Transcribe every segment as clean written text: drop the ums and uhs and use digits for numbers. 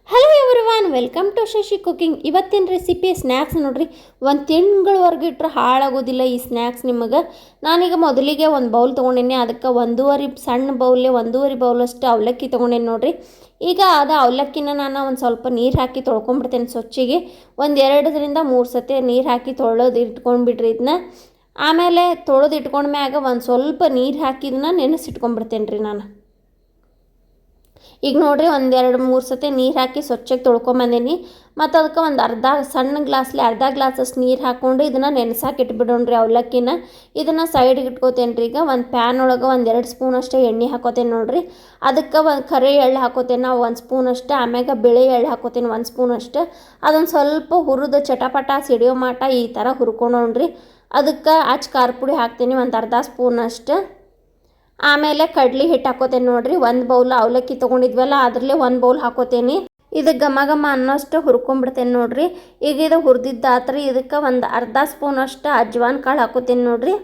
Hello everyone, welcome to Shashi cooking. ಇವತ್ತಿನ recipe snacks ನೋಡ್ರಿ. ಒಂದು ತಿಂಗಳವರೆಗೆ ಇಟ್ಟರೆ ಹಾಳಾಗೋದಿಲ್ಲ ಈ ಸ್ನ್ಯಾಕ್ಸ್ ನಿಮಗೆ. ನಾನೀಗ ಮೊದಲಿಗೆ ಒಂದು ಬೌಲ್ ತೊಗೊಂಡಿನಿ. ಅದಕ್ಕೆ ಸಣ್ಣ ಒಂದೂವರೆ ಬೌಲಷ್ಟು ಅವಲಕ್ಕಿ ತೊಗೊಂಡೇನಿ ನೋಡ್ರಿ. ಈಗ ಅದು ಅವಲಕ್ಕಿನ ನಾನು ಒಂದು ಸ್ವಲ್ಪ ನೀರು ಹಾಕಿ ತೊಳ್ಕೊಂಡ್ಬಿಡ್ತೇನೆ ಸ್ವಚ್ಛಿಗೆ. ಒಂದು 2-3 ಸತಿ ನೀರು ಹಾಕಿ ತೊಳೆದು ಇಟ್ಕೊಂಡ್ಬಿಡ್ರಿ ಇದನ್ನ. ಆಮೇಲೆ ತೊಳೆದು ಇಟ್ಕೊಂಡ್ಮ್ಯಾಗ ಒಂದು ಸ್ವಲ್ಪ ನೀರು ಹಾಕಿ ಇದನ್ನ ನೆನೆಸಿಟ್ಕೊಂಡ್ಬಿಡ್ತೇನೆ ರೀ ನಾನು. ಈಗ ನೋಡ್ರಿ 1-2-3 ಸತಿ ನೀರು ಹಾಕಿ ಸ್ವಚ್ಛಗೆ ತೊಳ್ಕೊಂಬಂದೀನಿ. ಮತ್ತು ಅದಕ್ಕೆ ಒಂದು ಸಣ್ಣ ಅರ್ಧ ಗ್ಲಾಸಷ್ಟು ನೀರು ಹಾಕ್ಕೊಂಡು ಇದನ್ನು ನೆನೆಸಾಕಿ ಇಟ್ಬಿಡೋಣ್ರಿ ಅವಲಕ್ಕಿನ. ಇದನ್ನು ಸೈಡಿಗೆ ಇಟ್ಕೋತೇನೆ ರೀ. ಈಗ ಒಂದು ಪ್ಯಾನ್ ಒಳಗೆ 1-2 ಸ್ಪೂನಷ್ಟು ಎಣ್ಣೆ ಹಾಕೋತೇನೆ ನೋಡ್ರಿ. ಅದಕ್ಕೆ ಒಂದು ಕರಿ ಎಳ್ಳು ಹಾಕೋತೇನೆ ನಾವು 1 ಸ್ಪೂನಷ್ಟು. ಆಮ್ಯಾಗ ಬಿಳಿ ಎಳ್ಳು ಹಾಕೋತೇನೆ 1 ಸ್ಪೂನಷ್ಟು. ಅದೊಂದು ಸ್ವಲ್ಪ ಹುರಿದು ಚಟಪಟ ಸಿಡಿಯೋ ಮಟ ಈ ಥರ ಹುರ್ಕೊಂಡ್ರಿ. ಅದಕ್ಕೆ ಖಾರ ಪುಡಿ ಹಾಕ್ತೀನಿ ಒಂದು ಅರ್ಧ ಸ್ಪೂನಷ್ಟು. ಆಮೇಲೆ ಕಡ್ಲಿ ಹಿಟ್ಟು ಹಾಕೋತೇನೆ ನೋಡ್ರಿ. 1 ಬೌಲ್ ಅವಲಕ್ಕಿ ತೊಗೊಂಡಿದ್ವಲ್ಲ ಅದರಲ್ಲೇ 1 ಬೌಲ್ ಹಾಕೋತೇನೆ. ಇದು ಘಮ ಅನ್ನೋಷ್ಟು ಹುರ್ಕೊಂಡ್ಬಿಡ್ತೇನೆ ನೋಡ್ರಿ. ಈಗ ಇದು ಹುರಿದಿದ್ದಾತ್ರಿ. ಇದಕ್ಕೆ ಒಂದು ಅರ್ಧ ಸ್ಪೂನಷ್ಟು ಅಜ್ವಾನ್ ಕಾಳು ಹಾಕೋತೇನೆ ನೋಡ್ರಿ.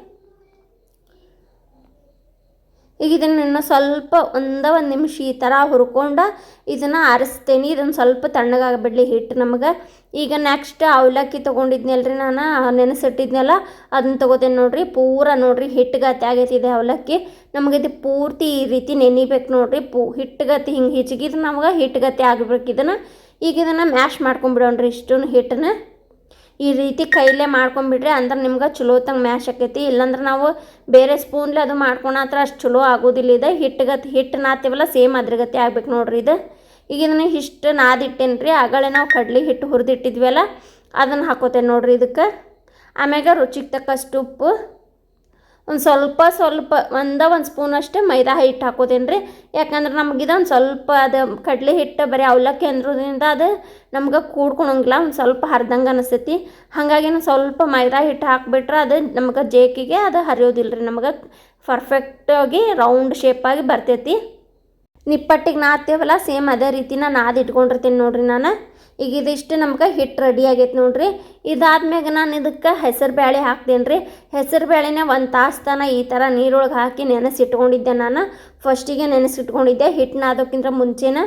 ಈಗ ಇದನ್ನು ಇನ್ನು ಸ್ವಲ್ಪ ಒಂದು ನಿಮಿಷ ಈ ಥರ ಹುರ್ಕೊಂಡು ಇದನ್ನು ಆರಿಸ್ತೇನೆ. ಇದನ್ನು ಸ್ವಲ್ಪ ತಣ್ಣಗಾಗ್ಬಿಡ್ಲಿ ಹಿಟ್ಟು ನಮಗೆ. ಈಗ ನೆಕ್ಸ್ಟ್ ಅವಲಕ್ಕಿ ತೊಗೊಂಡಿದ್ನಲ್ರಿ, ನಾನು ನೆನೆಸಿಟ್ಟಿದ್ನಲ್ಲ ಅದನ್ನ ತೊಗೋತೇನೆ ನೋಡ್ರಿ. ಪೂರ ನೋಡ್ರಿ ಹಿಟ್ಟುಗತಿ ಆಗೈತಿದೆ ಅವಲಕ್ಕಿ. ನಮಗಿದು ಪೂರ್ತಿ ಈ ರೀತಿ ನೆನಿಬೇಕು ನೋಡ್ರಿ. ಹಿಟ್ಟುಗತಿ ಹಿಂಗೆ ಹಿಚ್ಗಿದ್ರೆ ನಮ್ಗೆ ಹಿಟ್ಟುಗತಿ ಆಗ್ಬೇಕು ಇದನ್ನು. ಈಗ ಇದನ್ನು ಮ್ಯಾಶ್ ಮಾಡ್ಕೊಂಬಿಡೋಣ್ರಿ ಇಷ್ಟನ್ನು ಹಿಟ್ಟನ್ನ. ಈ ರೀತಿ ಕೈಲೇ ಮಾಡ್ಕೊಂಬಿಡ್ರಿ, ಅಂದ್ರೆ ನಿಮ್ಗೆ ಚಲೋತಂಗೆ ಮ್ಯಾಶ್ ಆಕೈತಿ. ಇಲ್ಲಾಂದ್ರೆ ನಾವು ಬೇರೆ ಸ್ಪೂನ್ಲೆ ಅದು ಮಾಡ್ಕೊಳತ್ರ ಅಷ್ಟು ಚಲೋ ಆಗೋದಿಲ್ಲ. ಇದು ಹಿಟ್ಟು ನಾತೀವಲ್ಲ ಸೇಮ್ ಅದ್ರಗತಿ ಆಗ್ಬೇಕು ನೋಡ್ರಿ ಇದು. ಈಗ ಇದನ್ನು ಇಷ್ಟು ನಾದಿಟ್ಟೇನೆ ರೀ. ಆಗಳೇ ನಾವು ಕಡ್ಲಿ ಹಿಟ್ಟು ಹುರಿದಿಟ್ಟಿದ್ವಲ್ಲ ಅದನ್ನು ಹಾಕೋತೇನೆ ನೋಡ್ರಿ ಇದಕ್ಕೆ. ಆಮ್ಯಾಗ ರುಚಿಗೆ ತಕ್ಕಷ್ಟು ಉಪ್ಪು, ಒಂದು ಸ್ವಲ್ಪ ಒಂದು ಸ್ಪೂನಷ್ಟು ಮೈದಾ ಹಿಟ್ಟು ಹಾಕೋತೇನೆ ರೀ. ಯಾಕಂದ್ರೆ ನಮಗಿದು ಒಂದು ಸ್ವಲ್ಪ ಅದು ಕಡಲೆ ಹಿಟ್ಟು ಬರೀ ಅವಲಕ್ಕಿ ಅಂದ್ರೋದ್ರಿಂದ ಅದು ನಮ್ಗೆ ಕೂಡ್ಕೊಳಂಗಿಲ್ಲ, ಒಂದು ಸ್ವಲ್ಪ ಹರಿದಂಗೆ ಅನಿಸ್ತೈತಿ. ಹಾಗಾಗಿ ಸ್ವಲ್ಪ ಮೈದಾ ಹಿಟ್ಟು ಹಾಕಿಬಿಟ್ರೆ ಅದು ನಮ್ಗೆ ಜೇಕಿಗೆ ಅದು ಹರಿಯೋದಿಲ್ಲ ರೀ. ನಮ್ಗೆ ಪರ್ಫೆಕ್ಟಾಗಿ ರೌಂಡ್ ಶೇಪಾಗಿ ಬರ್ತೈತಿ. ನಿಪ್ಪಟ್ಟಿಗೆ ನಾದ್ತೇವಲ್ಲ ಸೇಮ್ ಅದೇ ರೀತಿನ ನಾದಿ ಇಟ್ಕೊಂಡಿರ್ತೀನಿ ನೋಡ್ರಿ ನಾನು. ಈಗ ಇದಿಷ್ಟು ನಮ್ಗೆ ಹಿಟ್ಟು ರೆಡಿ ಆಗೈತೆ ನೋಡ್ರಿ. ಇದಾದ್ಮ್ಯಾಗ ನಾನು ಇದಕ್ಕೆ ಹೆಸರು ಬೇಳೆ ಹಾಕ್ತೇನೆ ರೀ. ಹೆಸರು ಬೇಳೆನ 1 ತಾಸು ತನಕ ಈ ಥರ ನೀರೊಳಗೆ ಹಾಕಿ ನೆನೆಸಿಟ್ಕೊಂಡಿದ್ದೆ ನಾನು. ಫಸ್ಟಿಗೆ ನೆನೆಸಿಟ್ಕೊಂಡಿದ್ದೆ ಹಿಟ್ಟನ್ನ ಅದಕ್ಕಿಂತ ಮುಂಚೆನ.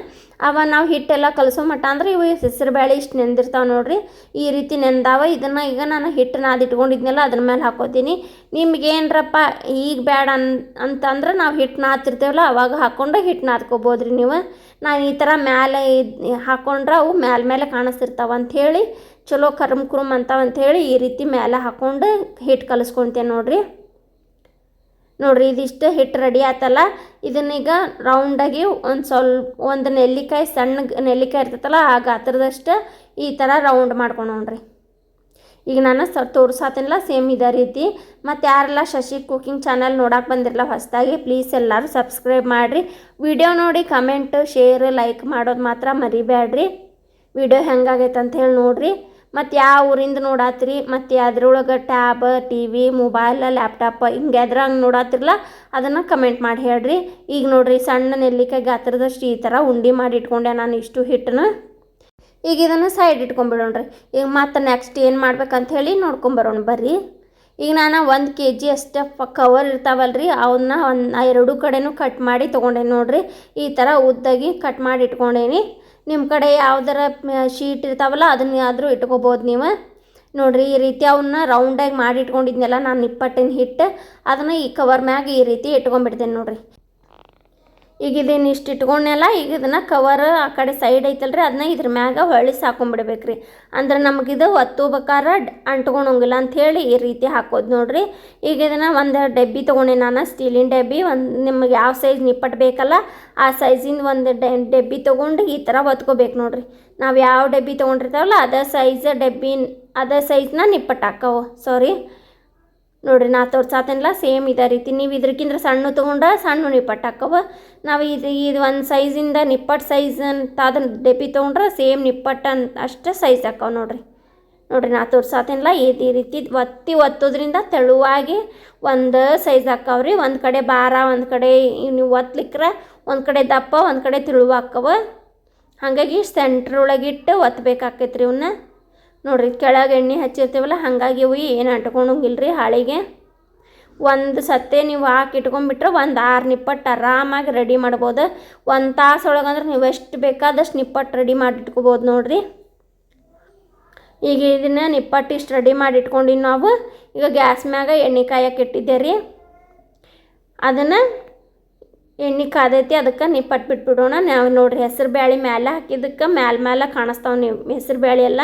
ನಾವು ಹಿಟ್ಟೆಲ್ಲ ಕಲಸೋ ಮಟ್ಟ ಅಂದ್ರೆ ಇವು ಹೆಸರು ಬೇಳೆ ಇಷ್ಟು ನೆಂದಿರ್ತಾವೆ ನೋಡ್ರಿ. ಈ ರೀತಿ ನೆಂದಾವ. ಇದನ್ನು ಈಗ ನಾನು ಹಿಟ್ಟು ನಾದಿಟ್ಕೊಂಡಿದ್ನೆಲ್ಲ ಅದ್ರ ಮೇಲೆ ಹಾಕೋತೀನಿ. ನಿಮ್ಗೇನ್ರಪ್ಪ ಈಗ ಬೇಡ ಅಂತಂದ್ರೆ ನಾವು ಹಿಟ್ಟು ನಾದ್ತಿರ್ತೇವಲ್ಲ ಅವಾಗ ಹಾಕ್ಕೊಂಡು ಹಿಟ್ಟು ನಾದ್ಕೋಬೋದ್ರಿ ನೀವು. ನಾನು ಈ ಥರ ಮೇಲೆ ಹಾಕ್ಕೊಂಡ್ರೆ ಅವು ಮೇಲೆ ಕಾಣಿಸ್ತಿರ್ತಾವೆ ಅಂಥೇಳಿ, ಚಲೋ ಕರುಮ್ ಅಂಥೇಳಿ ಈ ರೀತಿ ಮೇಲೆ ಹಾಕ್ಕೊಂಡು ಹಿಟ್ಟು ಕಲಿಸ್ಕೊತೇನೆ ನೋಡ್ರಿ. ಇದಿಷ್ಟು ಹಿಟ್ಟು ರೆಡಿ ಆಯ್ತಲ್ಲ. ಇದನ್ನೀಗ ರೌಂಡಾಗಿ ಒಂದು ನೆಲ್ಲಿಕಾಯಿ, ಸಣ್ಣ ನೆಲ್ಲಿಕಾಯಿ ಇರ್ತೈತಲ್ಲ ಆ ಗಾತ್ರದಷ್ಟು ಈ ಥರ ರೌಂಡ್ ಮಾಡ್ಕೊಂಡ್ರಿ. ಈಗ ನಾನು ತೋರ್ಸಾತಿನಲ್ಲ ಸೇಮ್ ಇದೇ ರೀತಿ. ಮತ್ತು ಯಾರೆಲ್ಲ ಶಶಿ ಕುಕಿಂಗ್ ಚಾನಲ್ ನೋಡಕ್ಕೆ ಬಂದಿರಲ್ಲ ಹೊಸದಾಗಿ, ಪ್ಲೀಸ್ ಎಲ್ಲರೂ ಸಬ್ಸ್ಕ್ರೈಬ್ ಮಾಡಿರಿ. ವಿಡಿಯೋ ನೋಡಿ ಕಮೆಂಟ್, ಶೇರ್, ಲೈಕ್ ಮಾಡೋದು ಮಾತ್ರ ಮರಿಬೇಡ್ರಿ. ವಿಡಿಯೋ ಹೆಂಗಾಗೈತೆ ಅಂಥೇಳಿ ನೋಡಿರಿ. ಮತ್ತು ಯಾವ ಊರಿಂದ ನೋಡಾತ್ರಿ, ಮತ್ತು ಅದ್ರೊಳಗೆ ಟ್ಯಾಬ್, TV, ಮೊಬೈಲ್, ಲ್ಯಾಪ್ಟಾಪ್ ಹಿಂಗೆ ಎದ್ರಂಗೆ ನೋಡಾತಿರಲ್ಲ ಅದನ್ನು ಕಮೆಂಟ್ ಮಾಡಿ ಹೇಳ್ರಿ. ಈಗ ನೋಡಿರಿ ಸಣ್ಣ ನೆಲ್ಲಿಕಾಯಿ ಗಾತ್ರದಷ್ಟು ಈ ಥರ ಉಂಡೆ ಮಾಡಿ ಇಟ್ಕೊಂಡೆ ನಾನು ಇಷ್ಟು ಹಿಟ್ಟನ್ನು. ಈಗ ಇದನ್ನು ಸೈಡ್ ಇಟ್ಕೊಂಡ್ಬಿಡೋಣ್ರಿ. ಈಗ ಮತ್ತು ನೆಕ್ಸ್ಟ್ ಏನು ಮಾಡ್ಬೇಕಂತ ಹೇಳಿ ನೋಡ್ಕೊಂಬರೋಣ ಬರ್ರಿ. ಈಗ ನಾನು 1 kg ಅಷ್ಟು ಕವರ್ ಇರ್ತಾವಲ್ರಿ ಅವನ್ನ 2 ಕಡೆನೂ ಕಟ್ ಮಾಡಿ ತೊಗೊಂಡೇನಿ ನೋಡ್ರಿ. ಈ ಥರ ಉದ್ದಾಗಿ ಕಟ್ ಮಾಡಿ ಇಟ್ಕೊಂಡೇನಿ. ನಿಮ್ಮ ಕಡೆ ಯಾವ್ದಾರ ಶೀಟ್ ಇರ್ತಾವಲ್ಲ ಅದನ್ನಾದರೂ ಇಟ್ಕೋಬೋದು ನೀವು ನೋಡ್ರಿ. ಈ ರೀತಿ ಅವನ್ನ ರೌಂಡಾಗಿ ಮಾಡಿ ಇಟ್ಕೊಂಡಿದ್ನೆಲ್ಲ ನಾನು ನಿಪ್ಪಟ್ಟಿನ ಹಿಟ್ಟು ಅದನ್ನು ಈ ಕವರ್ ಮ್ಯಾಗ ಈ ರೀತಿ ಇಟ್ಕೊಂಡ್ಬಿಡ್ತೇನೆ ನೋಡ್ರಿ. ಈಗ ಇದನ್ನು ಇಷ್ಟು ಇಟ್ಕೊಂಡೆಲ್ಲ. ಈಗ ಇದನ್ನು ಕವರ್ ಆ ಕಡೆ ಸೈಡ್ ಐತಲ್ರಿ ಅದನ್ನ ಇದ್ರ ಮ್ಯಾಗ ಹೊಳಿಸಿ ಹಾಕೊಂಡ್ಬಿಡ್ಬೇಕ್ರಿ. ಅಂದ್ರೆ ನಮಗಿದು ಒತ್ತುಬೇಕಾದ್ರೆ ಅಂಟ್ಕೊಳಂಗಿಲ್ಲ ಅಂಥೇಳಿ ಈ ರೀತಿ ಹಾಕೋದು ನೋಡ್ರಿ. ಈಗ ಇದನ್ನು ಒಂದು ಡಬ್ಬಿ ತೊಗೊಂಡೆ ನಾನು, ಸ್ಟೀಲಿನ ಡಬ್ಬಿ. ನಿಮಗೆ ಯಾವ ಸೈಜ್ ನಿಪ್ಪಟ್ಟು ಬೇಕಲ್ಲ ಆ ಸೈಜಿಂದ ಒಂದು ಡಬ್ಬಿ ತೊಗೊಂಡು ಈ ಥರ ಒತ್ಕೋಬೇಕು ನೋಡ್ರಿ. ನಾವು ಯಾವ ಡಬ್ಬಿ ತೊಗೊಂಡಿರ್ತಾವಲ್ಲ ಅದೇ ಸೈಜ್ನ ನಿಪ್ಪಟ್ಟು ಹಾಕವು. ನೋಡಿರಿ ನಾ ತೋರ್ಸಾತೇನಲ್ಲ ಸೇಮ್ ಇದೇ ರೀತಿ. ನೀವು ಇದಕ್ಕಿಂತ ಸಣ್ಣ ತೊಗೊಂಡ್ರೆ ಸಣ್ಣ ನಿಪ್ಪಟ್ಟು ಹಾಕವ. ನಾವು ಇದು ಒಂದು ಸೈಜಿಂದ ನಿಪ್ಪಟ್ಟು ಸೈಜ್ ಅಂತ ಅದನ್ನು ಡಬ್ಬಿ ತೊಗೊಂಡ್ರೆ ಸೇಮ್ ನಿಪ್ಪಟ್ಟು ಅಷ್ಟು ಸೈಜ್ ಹಾಕವು ನೋಡ್ರಿ. ನಾ ತೋರ್ಸಾತೇನಲ್ಲ ಈ ರೀತಿ ಒತ್ತೋದ್ರಿಂದ ತೆಳುವಾಗಿ ಒಂದು ಸೈಜ್ ಹಾಕವ್ರಿ. ಒಂದು ಕಡೆ ಭಾರ, ಒಂದು ಕಡೆ ನೀವು ಒತ್ತಲಿಕ್ರೆ ಒಂದು ಕಡೆ ದಪ್ಪ, ಒಂದು ಕಡೆ ತೆಳುವು ಹಾಕವ. ಹಾಗಾಗಿ ಸೆಂಟ್ರೊಳಗಿಟ್ಟು ಒತ್ತಬೇಕಾಕೈತ್ರಿ ಇವನ್ನ ನೋಡ್ರಿ. ಕೆಳಗೆ ಎಣ್ಣೆ ಹಚ್ಚಿರ್ತೀವಲ್ಲ ಹಾಗಾಗಿ ಇವು ಏನು ಅಂಟ್ಕೊಳಂಗಿಲ್ಲ ರೀ ಹಾಳಿಗೆ. ಒಂದು ಸತ್ತೆ ನೀವು ಹಾಕಿ ಇಟ್ಕೊಂಡ್ಬಿಟ್ರೆ ಒಂದು 6 ನಿಪ್ಪಟ್ಟು ಆರಾಮಾಗಿ ರೆಡಿ ಮಾಡ್ಬೋದು. 1 ತಾಸು ಒಳಗಂದ್ರೆ ನೀವು ಎಷ್ಟು ಬೇಕಾದಷ್ಟು ನಿಪ್ಪಟ್ಟು ರೆಡಿ ಮಾಡಿ ಇಟ್ಕೋಬೋದು ನೋಡಿರಿ. ಈಗ ಇದನ್ನು ನಿಪ್ಪಟ್ಟು ಇಷ್ಟು ರೆಡಿ ಮಾಡಿ ಇಟ್ಕೊಂಡಿವಿ ನಾವು. ಈಗ ಗ್ಯಾಸ್ ಮ್ಯಾಗ ಎಣ್ಣೆ ಕಾಯಕ್ಕೆ ಇಟ್ಟಿದ್ದೆ ರೀ. ಅದನ್ನು ಎಣ್ಣೆ ಕಾದೈತಿ, ಅದಕ್ಕೆ ನಿಪ್ಪಟ್ಟು ಬಿಟ್ಬಿಡೋಣ. ನಾವು ನೋಡಿರಿ ಹೆಸರು ಬ್ಯಾಳೆ ಮ್ಯಾಲೆ ಹಾಕಿದ್ದಕ್ಕೆ ಮ್ಯಾಲೆ ಕಾಣಿಸ್ತಾವೆ ನೀವು ಹೆಸರು ಬ್ಯಾಳೆ ಎಲ್ಲ.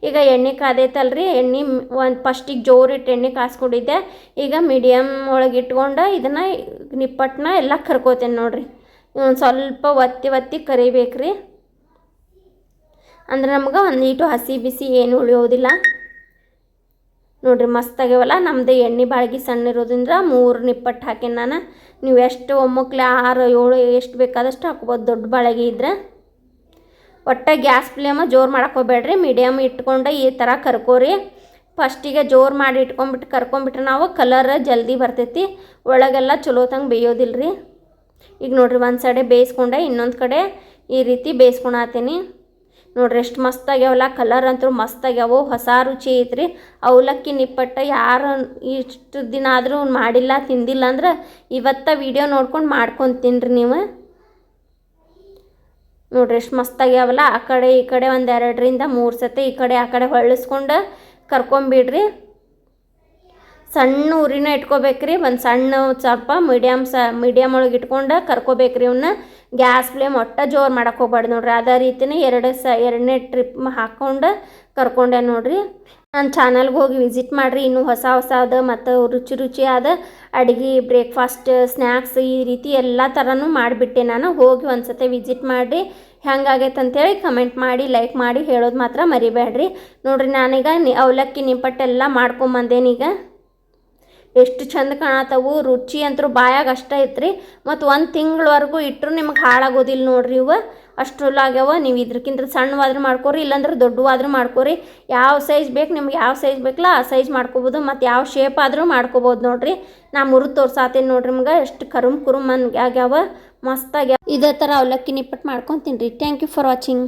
ಈಗ ಎಣ್ಣೆ ಕಾದೈತಲ್ರಿ, ಎಣ್ಣೆ ಒಂದು ಫಸ್ಟಿಗೆ ಜೋರಿಟ್ಟು ಎಣ್ಣೆ ಕಾಸ್ಕೊಂಡಿದ್ದೆ. ಈಗ ಮೀಡಿಯಮ್ ಒಳಗೆ ಇಟ್ಕೊಂಡು ಇದನ್ನು ನಿಪ್ಪಟ್ಟನ್ನ ಎಲ್ಲ ಕರ್ಕೋತೇನೆ ನೋಡಿರಿ. ಒಂದು ಸ್ವಲ್ಪ ಒತ್ತಿ ಕರಿಬೇಕು ರೀ, ಅಂದ್ರೆ ನಮ್ಗೆ ಒಂದೀಟು ಹಸಿ ಬಿಸಿ ಏನು ಉಳಿಯೋದಿಲ್ಲ ನೋಡಿರಿ. ಮಸ್ತಾಗ್ಯವಲ್ಲ. ನಮ್ಮದು ಎಣ್ಣೆ ಬಾಳ್ಗೆ ಸಣ್ಣ ಇರೋದ್ರಿಂದ 3 ನಿಪ್ಪಟ್ಟು ಹಾಕೇನಿ ನಾನು. ನೀವು ಎಷ್ಟು ಒಮ್ಮಕ್ಲೆ 6, 7 ಎಷ್ಟು ಬೇಕಾದಷ್ಟು ಹಾಕ್ಬೋದು ದೊಡ್ಡ ಬಾಳಿಗೆ ಇದ್ರೆ. ಒಟ್ಟು ಗ್ಯಾಸ್ ಫ್ಲೇಮ ಜೋರು ಮಾಡಕ್ಕೆ ಹೋಗ್ಬೇಡ್ರಿ, ಮೀಡಿಯಮ್ ಇಟ್ಕೊಂಡು ಈ ಥರ ಕರ್ಕೋರಿ. ಫಸ್ಟಿಗೆ ಜೋರು ಮಾಡಿ ಇಟ್ಕೊಂಡ್ಬಿಟ್ಟು ಕರ್ಕೊಂಬಿಟ್ರೆ ನಾವು ಕಲರ್ ಜಲ್ದಿ ಬರ್ತೈತಿ, ಒಳಗೆಲ್ಲ ಚಲೋತಂಗೆ ಬೇಯೋದಿಲ್ಲ ರೀ. ಈಗ ನೋಡಿರಿ ಒಂದು ಸೈಡೆ ಬೇಯಿಸ್ಕೊಂಡೆ, ಇನ್ನೊಂದು ಕಡೆ ಈ ರೀತಿ ಬೇಯಿಸ್ಕೊಳತ್ತೀನಿ ನೋಡಿರಿ. ಎಷ್ಟು ಮಸ್ತಾಗ್ಯಾವಲ್ಲ, ಕಲರ್ ಅಂತೂ ಮಸ್ತಾಗ್ಯಾವು, ಹೊಸ ರುಚಿ ಐತ್ರಿ. ಅವಲಕ್ಕಿ ನಿಪ್ಪಟ್ಟು ಯಾರು ಇಷ್ಟು ದಿನ ಆದರೂ ಮಾಡಿಲ್ಲ ತಿಂದಿಲ್ಲ ಅಂದ್ರೆ ಇವತ್ತು ವಿಡಿಯೋ ನೋಡ್ಕೊಂಡು ಮಾಡ್ಕೊಂಡು ತಿನ್ನಿರಿ ನೀವು ನೋಡಿರಿ. ಎಷ್ಟು ಮಸ್ತಾಗ್ಯಾವಲ್ಲ. ಆ ಕಡೆ ಈ ಕಡೆ ಒಂದು 2ರಿಂದ 3 ಸತಿ ಈ ಕಡೆ ಆ ಕಡೆ ಹೊಳ್ಳಿಸ್ಕೊಂಡು ಕರ್ಕೊಂಬಿಡ್ರಿ. ಸಣ್ಣ ಉರಿನ ಇಟ್ಕೋಬೇಕ್ರಿ, ಒಂದು ಸಣ್ಣ ಸ್ವಲ್ಪ ಮೀಡಿಯಮ್ ಒಳಗೆ ಇಟ್ಕೊಂಡು ಕರ್ಕೋಬೇಕ್ರಿ ಇವನ್ನ. ಗ್ಯಾಸ್ ಫ್ಲೇಮ್ ಒಟ್ಟು ಜೋರು ಮಾಡಕ್ಕೆ ಹೋಗ್ಬಾರ್ದು ನೋಡಿರಿ. ಅದೇ ರೀತಿನೇ 2ನೇ ಟ್ರಿಪ್ ಹಾಕ್ಕೊಂಡು ಕರ್ಕೊಂಡೆ ನೋಡಿರಿ. ನನ್ನ ಚಾನಲ್ಗೆ ಹೋಗಿ ವಿಸಿಟ್ ಮಾಡಿರಿ. ಇನ್ನೂ ಹೊಸದು ಮತ್ತು ರುಚಿಯಾದ ಅಡುಗೆ, ಬ್ರೇಕ್ಫಾಸ್ಟ್, ಸ್ನ್ಯಾಕ್ಸ್ ಈ ರೀತಿ ಎಲ್ಲ ಥರನೂ ಮಾಡಿಬಿಟ್ಟೆ ನಾನು. ಹೋಗಿ ಒಂದು ಸತಿ ವಿಸಿಟ್ ಮಾಡಿರಿ. ಹೆಂಗಾಗೈತೆ ಅಂಥೇಳಿ ಕಮೆಂಟ್ ಮಾಡಿ, ಲೈಕ್ ಮಾಡಿ ಹೇಳೋದು ಮಾತ್ರ ಮರಿಬೇಡ್ರಿ ನೋಡಿರಿ. ನಾನೀಗ ಅವಲಕ್ಕಿ ನಿಪ್ಪಟ್ಟೆಲ್ಲ ಮಾಡ್ಕೊಂಬಂದೇನೀಗ. ಎಷ್ಟು ಚಂದ ಕಾಣತ್ತವು, ರುಚಿ ಅಂತೂ ಬಾಯಾಗ ಅಷ್ಟೇ ಐತ್ರಿ. ಮತ್ತು 1 ತಿಂಗಳವರೆಗೂ ಇಟ್ಟರು ನಿಮಗೆ ಹಾಳಾಗೋದಿಲ್ಲ ನೋಡಿರಿ. ಇವು ಅಷ್ಟರಲ್ಲಾಗ್ಯಾವ. ನೀವು ಇದಕ್ಕಿಂತ ಸಣ್ಣವಾದ್ರೂ ಮಾಡ್ಕೊರಿ, ಇಲ್ಲಾಂದ್ರೆ ದೊಡ್ಡವಾದ್ರೂ ಮಾಡ್ಕೊರಿ. ಯಾವ ಸೈಜ್ ಬೇಕು ನಿಮ್ಗೆ, ಯಾವ ಸೈಜ್ ಬೇಕಲ್ಲ ಆ ಸೈಜ್ ಮಾಡ್ಕೋಬೋದು. ಮತ್ತು ಯಾವ ಶೇಪ್ ಆದರೂ ಮಾಡ್ಕೋಬೋದು ನೋಡಿರಿ. ನಾ ಮುರಿದು ತೋರ್ಸಾತೇನೆ ನೋಡಿರಿ ನಿಮ್ಗೆ. ಎಷ್ಟು ಕುರುಮ್ ಆಗ್ಯಾವ, ಮಸ್ತಾಗ್ಯಾವ. ಇದೇ ಥರ ಅವಲಕ್ಕಿ ನಿಪ್ಪಟ್ಟು ಮಾಡ್ಕೊಂಡು ತಿನ್ನಿರಿ. Thank you for watching.